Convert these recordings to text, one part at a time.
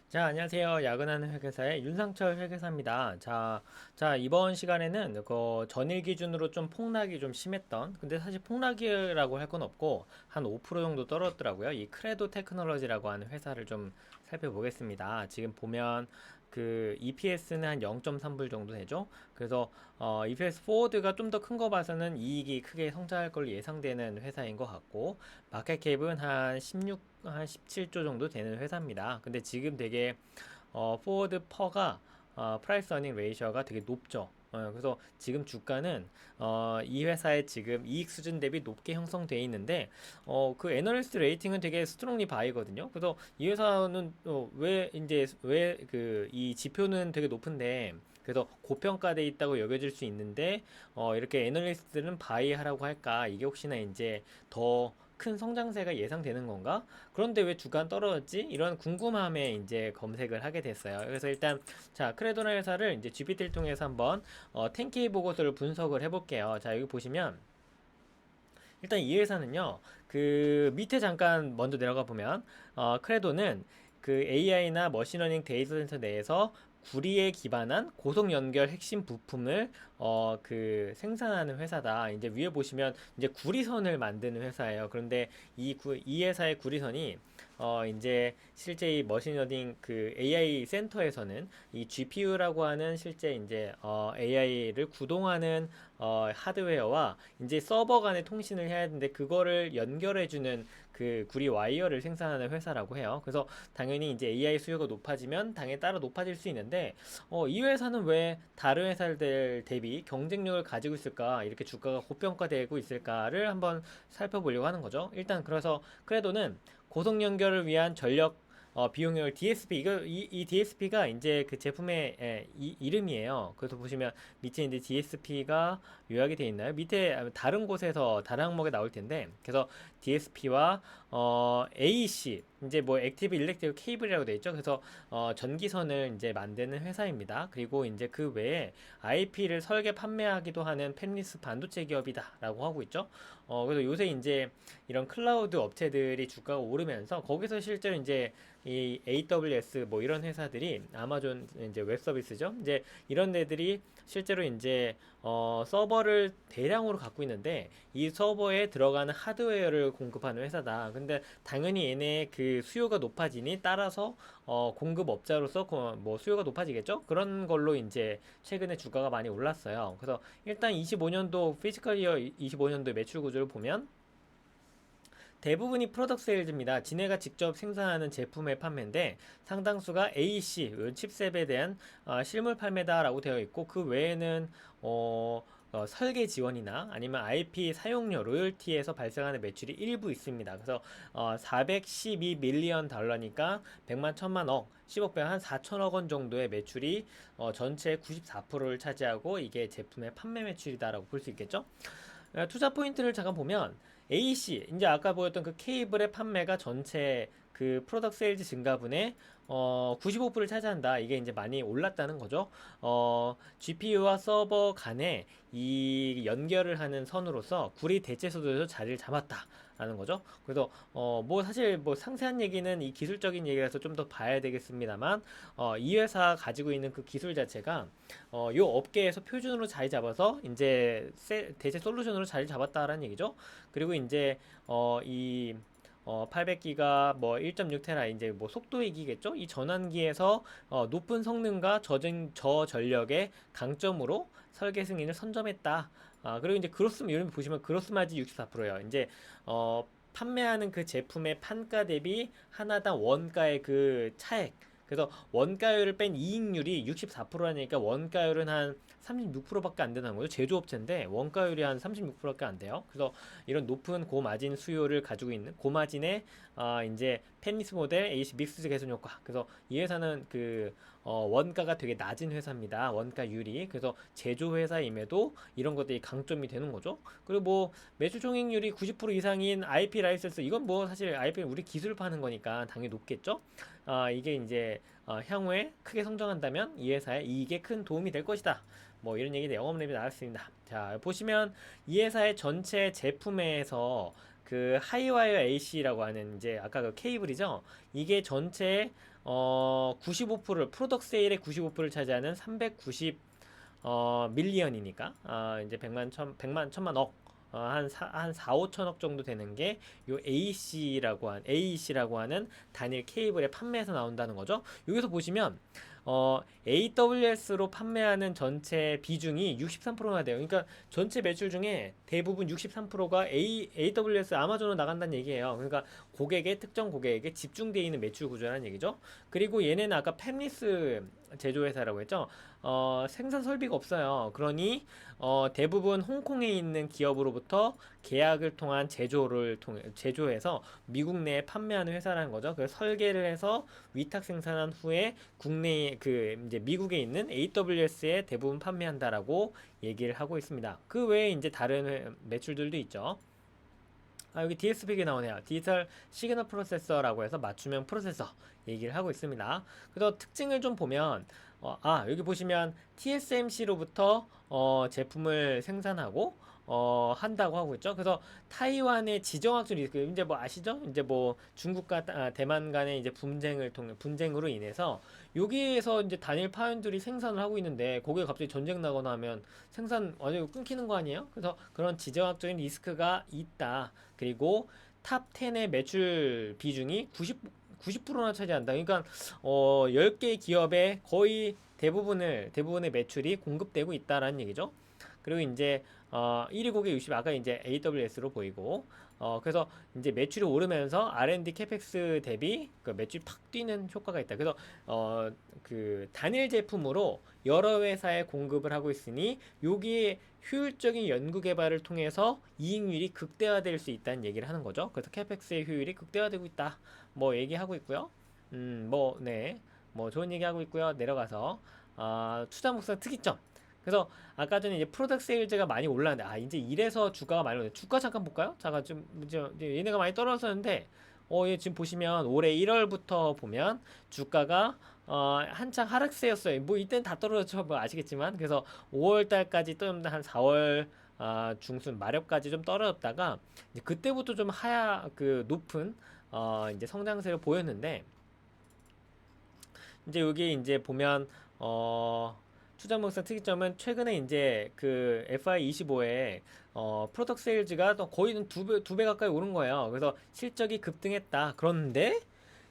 자, 안녕하세요. 야근하는 회계사의 윤상철 회계사입니다. 이번 시간에는 전일 기준으로 좀 폭락이 좀 심했던, 근데 사실 폭락이라고 할 건 없고, 한 5% 정도 떨어졌더라고요. 이 크레도 테크놀로지라고 하는 회사를 좀 살펴보겠습니다. 지금 보면 그 EPS는 한 0.3불 정도 되죠. 그래서 EPS 포워드가 좀 더 큰 거 봐서는 이익이 크게 성장할 걸로 예상되는 회사인 것 같고, 마켓캡은 한 17조 정도 되는 회사입니다. 근데 지금 되게 포워드 퍼가 프라이스 어닝 레이셔가 되게 높죠. 그래서 지금 주가는 이 회사의 지금 이익 수준 대비 높게 형성되어 있는데 그 애널리스트 레이팅은 되게 스트롱리 바이거든요. 그래서 이 회사는 왜 이제 왜 그 이 지표는 되게 높은데 그래서 고평가돼 있다고 여겨질 수 있는데 이렇게 애널리스트들은 바이하라고 할까? 이게 혹시나 이제 더 큰 성장세가 예상되는 건가? 그런데 왜 주가 떨어졌지? 이런 궁금함에 이제 검색을 하게 됐어요. 그래서 일단 크레도나 회사를 이제 GPT를 통해서 한번 10K 보고서를 분석을 해볼게요. 자, 여기 보시면 일단 이 회사는요, 그 밑에 잠깐 먼저 내려가 보면 크레도는 그 AI나 머신러닝 데이터 센터 내에서 구리에 기반한 고속 연결 핵심 부품을 그 생산하는 회사다. 이제 위에 보시면 이제 구리선을 만드는 회사예요. 그런데 이 회사의 구리선이 이제 실제 이 머신러닝 그 AI 센터에서는 이 GPU라고 하는 실제 이제 AI를 구동하는 하드웨어와 이제 서버 간의 통신을 해야 되는데 그거를 연결해주는 그 구리 와이어를 생산하는 회사라고 해요. 그래서 당연히 이제 AI 수요가 높아지면 당에 따라 높아질 수 있는데 이 회사는 왜 다른 회사들 대비 경쟁력을 가지고 있을까? 이렇게 주가가 고평가되고 있을까를 한번 살펴보려고 하는 거죠. 일단 그래서 크레도는 고속 연결을 위한 전력 비용률 DSP 이 DSP가 이제 그 제품의 이름이에요. 그래서 보시면 밑에 이제 DSP가 요약이 되어 있나요? 밑에 다른 곳에서 다른 항목에 나올 텐데 그래서 DSP와 AC 이제 뭐 액티브 일렉트릭 케이블이라고 되어 있죠. 그래서 전기선을 이제 만드는 회사입니다. 그리고 이제 그 외에 IP를 설계 판매하기도 하는 팹리스 반도체 기업이다라고 하고 있죠. 그래서 요새 이제 이런 클라우드 업체들이 주가가 오르면서 거기서 실제로 이제 이 AWS 뭐 이런 회사들이 아마존 이제 웹 서비스죠. 이제 이런 데들이 실제로 이제 서버를 대량으로 갖고 있는데 이 서버에 들어가는 하드웨어를 공급하는 회사다. 근데 당연히 얘네 그 수요가 높아지니 따라서 공급업자로서 뭐 수요가 높아지겠죠? 그런 걸로 이제 최근에 주가가 많이 올랐어요. 그래서 일단 25년도 피지컬 이어 25년도 매출 구조를 보면 대부분이 프로덕트 세일즈입니다. 지네가 직접 생산하는 제품의 판매인데 상당수가 AC, 칩셋에 대한 실물 판매다라고 되어 있고 그 외에는 설계 지원이나 아니면 IP 사용료 로열티에서 발생하는 매출이 일부 있습니다. 그래서 412 밀리언 달러니까 100만 1000만 억 10억 배한 4천억 원 정도의 매출이 전체의 94%를 차지하고 이게 제품의 판매 매출이다라고 볼 수 있겠죠? 투자 포인트를 잠깐 보면 AC 이제 아까 보였던 그 케이블의 판매가 전체 그 프로덕트 세일즈 증가분의 95%를 차지한다. 이게 이제 많이 올랐다는 거죠. GPU와 서버 간에 이 연결을 하는 선으로서 구리 대체소도에서 자리를 잡았다라는 거죠. 그래서 뭐 사실 뭐 상세한 얘기는 이 기술적인 얘기라서 좀 더 봐야 되겠습니다만 이 회사 가지고 있는 그 기술 자체가 요 업계에서 표준으로 자리 잡아서 이제 대체 솔루션으로 자리 잡았다라는 얘기죠. 그리고 이제 이 800기가 뭐 1.6테라 이제 뭐 속도 얘기겠죠? 이 전환기에서 높은 성능과 저전력의 강점으로 설계 승인을 선점했다. 그리고 이제 이런 거 보시면 그로스 마진 64%예요. 이제 판매하는 그 제품의 판가 대비 하나당 원가의 그 차액 그래서 원가율을 뺀 이익률이 64%라니까 원가율은 한 36%밖에 안 되는 거죠. 제조업체인데 원가율이 한 36%밖에 안 돼요. 그래서 이런 높은 고마진 수요를 가지고 있는 고마진의 이제 페니스 모델 AC 믹스 개선 효과. 그래서 이 회사는 그 원가가 되게 낮은 회사입니다. 원가율이. 그래서 제조 회사임에도 이런 것들이 강점이 되는 거죠. 그리고 뭐 매출 총익률이 90% 이상인 IP 라이센스 이건 뭐 사실 IP는 우리 기술 파는 거니까 당연히 높겠죠. 이게 이제 향후에 크게 성장한다면 이 회사의 이익에 큰 도움이 될 것이다. 뭐 이런 얘기 영업랩이 나왔습니다. 자 보시면 이 회사의 전체 제품에서 그 하이와이어 AC라고 하는 이제 아까 그 케이블이죠. 이게 전체 95%를 프로덕트 세일의 95%를 차지하는 390 밀리언이니까 이제 100만 천만 억 한 4, 5천억 정도 되는 게 요 AEC라고 하는 단일 케이블의 판매에서 나온다는 거죠. 여기서 보시면 AWS로 판매하는 전체 비중이 63%나 돼요. 그러니까 전체 매출 중에 대부분 63%가 AWS 아마존으로 나간다는 얘기예요. 그러니까 특정 고객에게 집중되어 있는 매출 구조라는 얘기죠. 그리고 얘네는 아까 팹리스 제조회사라고 했죠. 생산 설비가 없어요. 그러니 대부분 홍콩에 있는 기업으로부터 계약을 통한 제조해서 미국 내에 판매하는 회사라는 거죠. 그래서 설계를 해서 위탁 생산한 후에 국내에 이제 미국에 있는 AWS에 대부분 판매한다라고 얘기를 하고 있습니다. 그 외에 이제 다른 매출들도 있죠. 여기 DSP가 나오네요. 디지털 시그널 프로세서라고 해서 맞춤형 프로세서 얘기를 하고 있습니다. 그래서 특징을 좀 보면 여기 보시면 TSMC로부터 제품을 생산하고 한다고 하고 있죠. 그래서 타이완의 지정학적 리스크 이제 뭐 아시죠? 이제 뭐 중국과 대만 간의 이제 분쟁으로 인해서 여기에서 이제 단일 파원들이 생산을 하고 있는데 거기에 갑자기 전쟁 나거나 하면 생산 완전히 끊기는 거 아니에요? 그래서 그런 지정학적인 리스크가 있다. 그리고 탑 10의 매출 비중이 90%나 차지한다. 그러니까 10개 기업의 거의 대부분의 매출이 공급되고 있다라는 얘기죠. 그리고 이제 1위 고객 60 아까 이제 AWS로 보이고 그래서 이제 매출이 오르면서 R&D 캐펙스 대비 그 매출이 팍 뛰는 효과가 있다. 그래서 그 단일 제품으로 여러 회사에 공급을 하고 있으니 여기에 효율적인 연구 개발을 통해서 이익률이 극대화될 수 있다는 얘기를 하는 거죠. 그래서 캐펙스의 효율이 극대화되고 있다. 뭐 얘기하고 있고요. 뭐 좋은 얘기하고 있고요. 내려가서 투자 목상 특이점. 그래서 아까 전에 이제 프로덕트 세일즈가 많이 올랐는데 이제 이래서 주가가 많이 올랐는데 주가 잠깐 볼까요? 잠깐 좀 이제 얘네가 많이 떨어졌는데 얘 지금 보시면 올해 1월부터 보면 주가가 한창 하락세였어요. 뭐 이때는 다 떨어졌죠. 뭐 아시겠지만 그래서 5월 달까지 또 한 4월 중순 말엽까지 좀 떨어졌다가 이제 그때부터 좀 높은 이제 성장세를 보였는데 이제 여기 이제 보면 투자 목상 특이점은 최근에 이제 그 FI25에 프로덕트 세일즈가 또 거의 두 배 가까이 오른 거예요. 그래서 실적이 급등했다. 그런데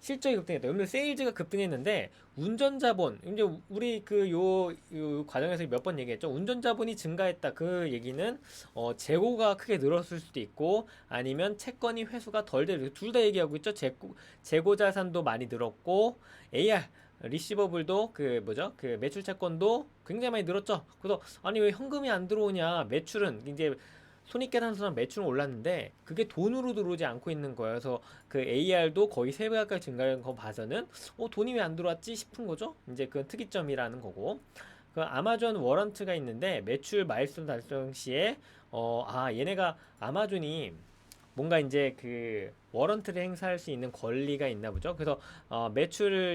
실적이 급등했다. 여러분 세일즈가 급등했는데 운전자본 이제 우리 요 과정에서 몇 번 얘기했죠. 운전자본이 증가했다. 그 얘기는 재고가 크게 늘었을 수도 있고 아니면 채권이 회수가 덜 되고 둘 다 얘기하고 있죠. 재고 자산도 많이 늘었고 AR 리시버블도 그 매출 채권도 굉장히 많이 늘었죠. 그래서 아니 왜 현금이 안 들어오냐? 매출은 이제 손익계산서랑 매출은 올랐는데 그게 돈으로 들어오지 않고 있는 거예요. 그래서 그 AR도 거의 3배 가까이 증가한 거 봐서는 돈이 왜 안 들어왔지 싶은 거죠. 이제 그건 특이점이라는 거고. 그 아마존 워런트가 있는데 매출 마일스톤 달성 시에 얘네가 아마존이 뭔가 이제 그 워런트를 행사할 수 있는 권리가 있나 보죠. 그래서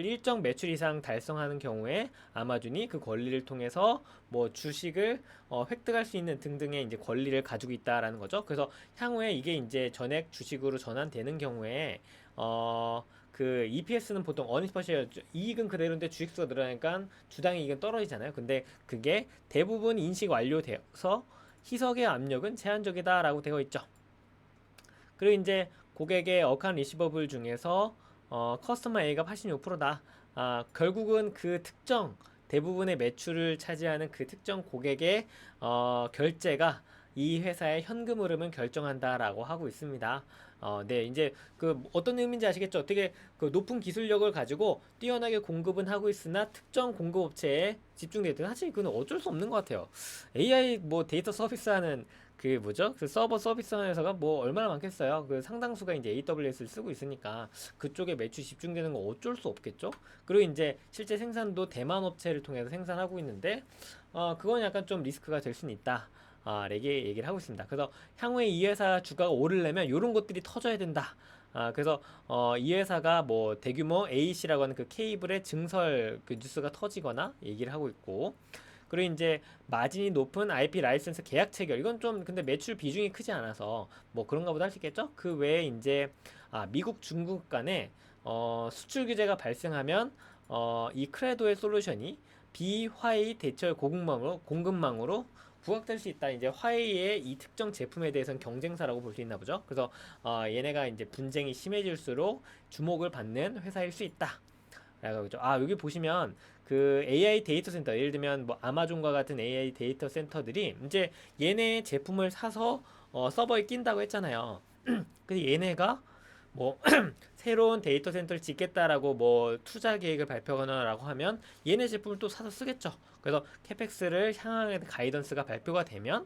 일정 매출 이상 달성하는 경우에 아마존이 그 권리를 통해서 뭐 주식을 획득할 수 있는 등등의 이제 권리를 가지고 있다라는 거죠. 그래서 향후에 이게 이제 전액 주식으로 전환되는 경우에 그 EPS는 보통 어닝스 퍼 쉐어 이익은 그대로인데 주식수가 늘어나니까 주당 이익은 떨어지잖아요. 근데 그게 대부분 인식 완료되어서 희석의 압력은 제한적이다라고 되어 있죠. 그리고 이제 고객의 어카운트 리시버블 중에서 커스터머 A가 86%다. 결국은 그 특정 대부분의 매출을 차지하는 그 특정 고객의 결제가 이 회사의 현금 흐름을 결정한다라고 하고 있습니다. 네, 이제 그 어떤 의미인지 아시겠죠? 되게 그 높은 기술력을 가지고 뛰어나게 공급은 하고 있으나 특정 공급업체에 집중되어 있다. 사실 그건 어쩔 수 없는 것 같아요. AI 뭐 데이터 서비스하는 그 뭐죠? 그 서버 서비스하는 회사가 뭐 얼마나 많겠어요? 그 상당수가 이제 AWS를 쓰고 있으니까 그쪽에 매출 집중되는 거 어쩔 수 없겠죠? 그리고 이제 실제 생산도 대만 업체를 통해서 생산하고 있는데 그건 약간 좀 리스크가 될 수는 있다. 이렇게 얘기를 하고 있습니다. 그래서 향후에 이 회사 주가가 오르려면 이런 것들이 터져야 된다. 그래서 이 회사가 뭐 대규모 AEC라고 하는 그 케이블의 증설 그 뉴스가 터지거나 얘기를 하고 있고 그리고 이제 마진이 높은 IP 라이센스 계약 체결. 이건 좀 근데 매출 비중이 크지 않아서 뭐 그런가 보다 할 수 있겠죠? 그 외에 이제 미국, 중국 간에 수출 규제가 발생하면 이 크레도의 솔루션이 비화웨이 대처 공급망으로 부각될 수 있다. 이제 화웨이의 이 특정 제품에 대해서는 경쟁사라고 볼 수 있나 보죠. 그래서 얘네가 이제 분쟁이 심해질수록 주목을 받는 회사일 수 있다. 라고 그죠. 여기 보시면 그 AI 데이터 센터, 예를 들면 뭐 아마존과 같은 AI 데이터 센터들이 이제 얘네 제품을 사서 서버에 낀다고 했잖아요. 근데 얘네가 뭐 새로운 데이터 센터를 짓겠다라고 뭐 투자 계획을 발표하거나라고 하면 얘네 제품을 또 사서 쓰겠죠. 그래서 캐펙스를 향하는 가이던스가 발표가 되면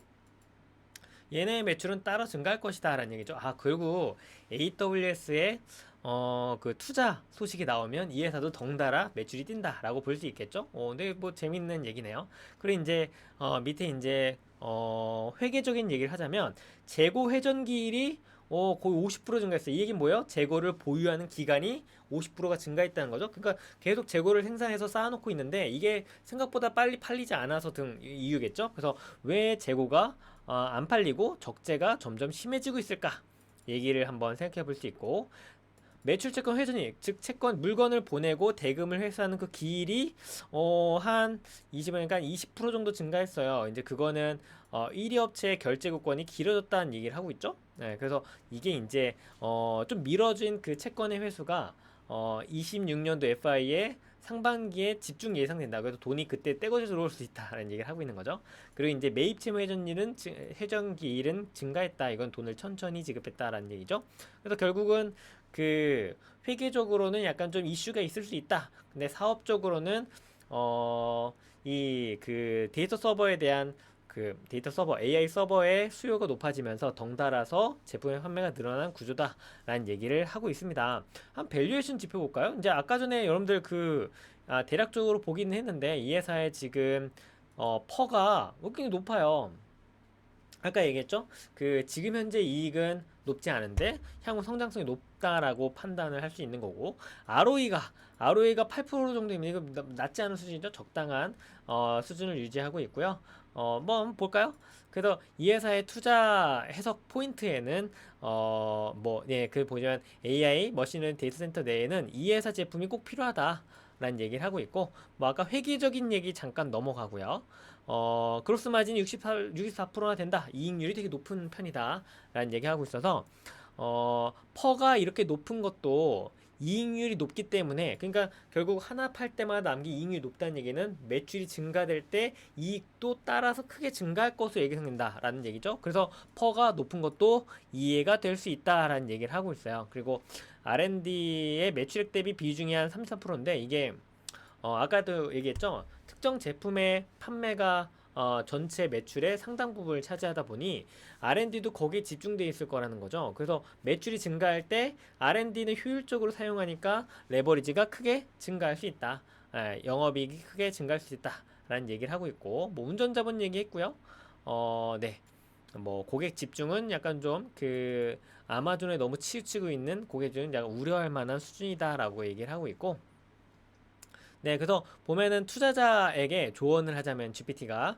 얘네의 매출은 따라 증가할 것이다 라는 얘기죠. 그리고 AWS의 그 투자 소식이 나오면 이 회사도 덩달아 매출이 뛴다 라고 볼 수 있겠죠. 근데 뭐 재밌는 얘기네요. 그리고 이제 밑에 이제 회계적인 얘기를 하자면 재고 회전기일이 거의 50% 증가했어요. 이 얘기는 뭐예요? 재고를 보유하는 기간이 50%가 증가했다는 거죠. 그러니까 계속 재고를 생산해서 쌓아놓고 있는데 이게 생각보다 빨리 팔리지 않아서 등 이유겠죠. 그래서 왜 재고가 안 팔리고 적재가 점점 심해지고 있을까? 얘기를 한번 생각해 볼 수 있고, 매출 채권 회전이익, 즉 채권 물건을 보내고 대금을 회수하는 그 기일이 한 20%, 20% 정도 증가했어요. 이제 그거는 1위 업체의 결제구권이 길어졌다는 얘기를 하고 있죠. 네, 그래서 이게 이제 좀 미뤄진 그 채권의 회수가 26년도 FI의 상반기에 집중 예상된다. 그래서 돈이 그때 떼거져 들어올 수 있다라는 얘기를 하고 있는 거죠. 그리고 이제 매입 채무 회전기일은 증가했다. 이건 돈을 천천히 지급했다라는 얘기죠. 그래서 결국은 그 회계적으로는 약간 좀 이슈가 있을 수 있다. 근데 사업적으로는 이 그 데이터 서버에 대한 그 데이터 서버 AI 서버의 수요가 높아지면서 덩달아서 제품의 판매가 늘어난 구조다라는 얘기를 하고 있습니다. 한 밸류에이션 지표 볼까요? 이제 아까 전에 여러분들 대략적으로 보기는 했는데 이 회사의 지금 퍼가 굉장히 높아요. 아까 얘기했죠? 그 지금 현재 이익은 높지 않은데 향후 성장성이 높다라고 판단을 할 수 있는 거고, ROE가 8% 정도입니다. 이거 낮지 않은 수준이죠. 적당한 수준을 유지하고 있고요. 뭐 한번 볼까요? 그래서 이 회사의 투자 해석 포인트에는 그 보시면 AI 머신러닝 데이터 센터 내에는 이 회사 제품이 꼭 필요하다. 라는 얘기를 하고 있고, 뭐 아까 회계적인 얘기 잠깐 넘어가고요. 그로스 마진이 64%나 된다. 이익률이 되게 높은 편이다. 라는 얘기하고 있어서 퍼가 이렇게 높은 것도 이익률이 높기 때문에, 그러니까 결국 하나 팔 때마다 남긴 이익률이 높다는 얘기는 매출이 증가될 때 이익도 따라서 크게 증가할 것으로 예상된다라는 얘기죠. 그래서 퍼가 높은 것도 이해가 될 수 있다라는 얘기를 하고 있어요. 그리고 R&D의 매출액 대비 비중이 한 33%인데 이게 아까도 얘기했죠. 특정 제품의 판매가 전체 매출의 상당 부분을 차지하다 보니 R&D도 거기에 집중되어 있을 거라는 거죠. 그래서 매출이 증가할 때 R&D는 효율적으로 사용하니까 레버리지가 크게 증가할 수 있다. 영업이익이 크게 증가할 수 있다. 라는 얘기를 하고 있고, 뭐 운전자본 얘기했고요. 네. 뭐 고객 집중은 약간 좀 아마존에 너무 치우치고 있는 고객들은 약간 우려할 만한 수준이다라고 얘기를 하고 있고, 네, 그래서 보면은 투자자에게 조언을 하자면 GPT가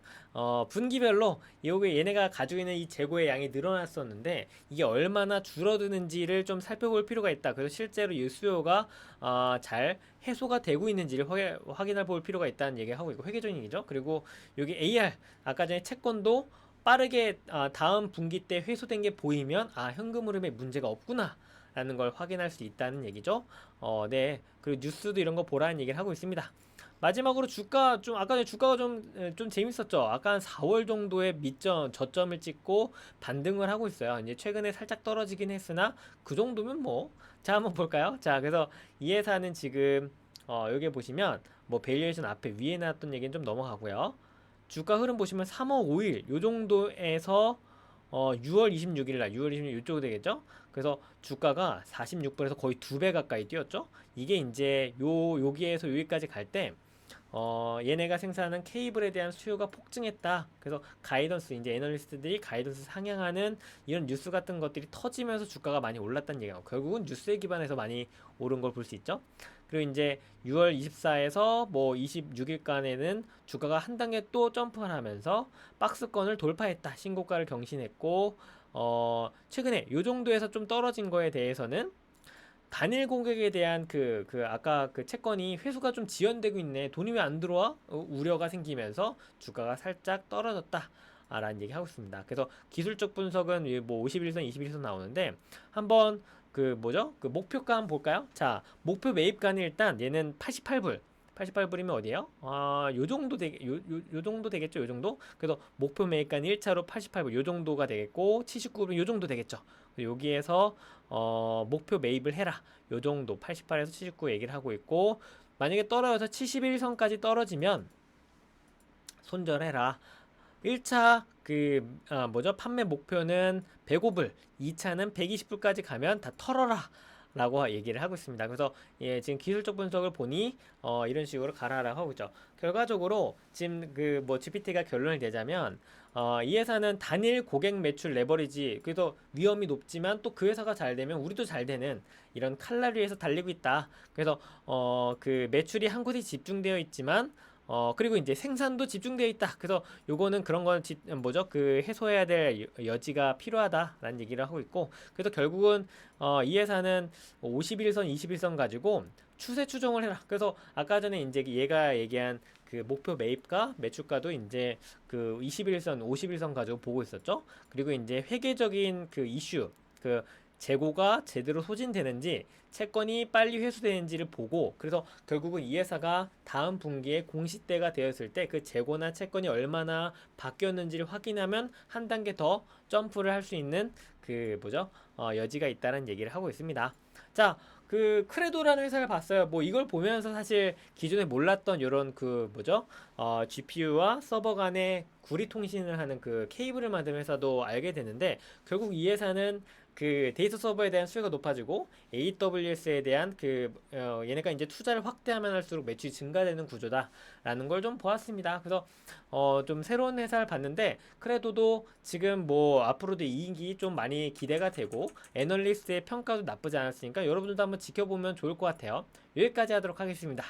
분기별로 여기 얘네가 가지고 있는 이 재고의 양이 늘어났었는데 이게 얼마나 줄어드는지를 좀 살펴볼 필요가 있다. 그래서 실제로 이 수요가 잘 해소가 되고 있는지를 확인해 볼 필요가 있다는 얘기를 하고 있고, 회계적인 얘기죠. 그리고 여기 AR 아까 전에 채권도 빠르게 다음 분기 때 회수된 게 보이면 현금 흐름에 문제가 없구나 라는 걸 확인할 수 있다는 얘기죠. 네. 그리고 뉴스도 이런 거 보라는 얘기를 하고 있습니다. 마지막으로 아까 전에 주가가 좀 재밌었죠. 아까 한 4월 정도에 저점을 찍고 반등을 하고 있어요. 이제 최근에 살짝 떨어지긴 했으나 그 정도면 뭐. 자, 한번 볼까요? 자, 그래서 이 회사는 지금 여기 보시면 뭐 밸류에이션 앞에 위에 나왔던 얘기는 좀 넘어가고요. 주가 흐름 보시면 3월 5일 요 정도에서 6월 26일 날 6월 26일 이쪽 되겠죠? 그래서 주가가 46불에서 거의 2배 가까이 뛰었죠? 이게 이제 여기에서 여기까지 갈 때 얘네가 생산하는 케이블에 대한 수요가 폭증했다. 그래서 이제 애널리스트들이 가이던스 상향하는 이런 뉴스 같은 것들이 터지면서 주가가 많이 올랐다는 얘기예요. 결국은 뉴스에 기반해서 많이 오른 걸 볼 수 있죠. 그리고 이제 6월 24에서 뭐 26일간에는 주가가 한 단계 또 점프를 하면서 박스권을 돌파했다. 신고가를 경신했고 최근에 요 정도에서 좀 떨어진 거에 대해서는 단일 고객에 대한 아까 그 채권이 회수가 좀 지연되고 있네. 돈이 왜 안 들어와? 우려가 생기면서 주가가 살짝 떨어졌다. 라는 얘기 하고 있습니다. 그래서 기술적 분석은 뭐 51선, 21선 나오는데 한번 그 뭐죠? 그 목표가 한번 볼까요? 자, 목표 매입가는 일단 얘는 88불. 88불이면 어디에요? 요 정도 요 정도 되겠죠? 요 정도? 그래서 목표 매입가는 1차로 88불 요 정도가 되겠고 79불은 요 정도 되겠죠? 여기에서 목표 매입을 해라. 요 정도 88에서 79 얘기를 하고 있고 만약에 떨어져서 71선까지 떨어지면 손절해라. 1차 판매 목표는 105불, 2차는 120불까지 가면 다 털어라. 라고 얘기를 하고 있습니다. 그래서 예, 지금 기술적 분석을 보니 이런 식으로 가라라고 하고 있죠. 결과적으로 지금 GPT가 결론을 내자면 이 회사는 단일 고객 매출 레버리지 그래도 위험이 높지만 또 그 회사가 잘 되면 우리도 잘 되는 이런 칼날 위에서 달리고 있다. 그래서 그 매출이 한 곳에 집중되어 있지만 그리고 이제 생산도 집중되어 있다. 그래서 요거는 그런 건 해소해야 될 여지가 필요하다라는 얘기를 하고 있고, 그래서 결국은 이 회사는 51선, 21선 가지고 추세 추종을 해라. 그래서 아까 전에 이제 얘가 얘기한 그 목표 매입가, 매출가도 이제 그 21선, 51선 가지고 보고 있었죠. 그리고 이제 회계적인 그 이슈, 그 재고가 제대로 소진되는지 채권이 빨리 회수되는지를 보고, 그래서 결국은 이 회사가 다음 분기에 공시때가 되었을 때 그 재고나 채권이 얼마나 바뀌었는지를 확인하면 한 단계 더 점프를 할 수 있는 여지가 있다는 얘기를 하고 있습니다. 자, 그 크레도라는 회사를 봤어요. 뭐 이걸 보면서 사실 기존에 몰랐던 이런 GPU와 서버 간의 구리 통신을 하는 그 케이블을 만드는 회사도 알게 되는데, 결국 이 회사는 그 데이터 서버에 대한 수요가 높아지고 AWS에 대한 얘네가 이제 투자를 확대하면 할수록 매출이 증가되는 구조다라는 걸 좀 보았습니다. 그래서 좀 새로운 회사를 봤는데 크레도도 지금 뭐 앞으로도 이익이 좀 많이 기대가 되고 애널리스트의 평가도 나쁘지 않았으니까 여러분들도 한번 지켜보면 좋을 것 같아요. 여기까지 하도록 하겠습니다.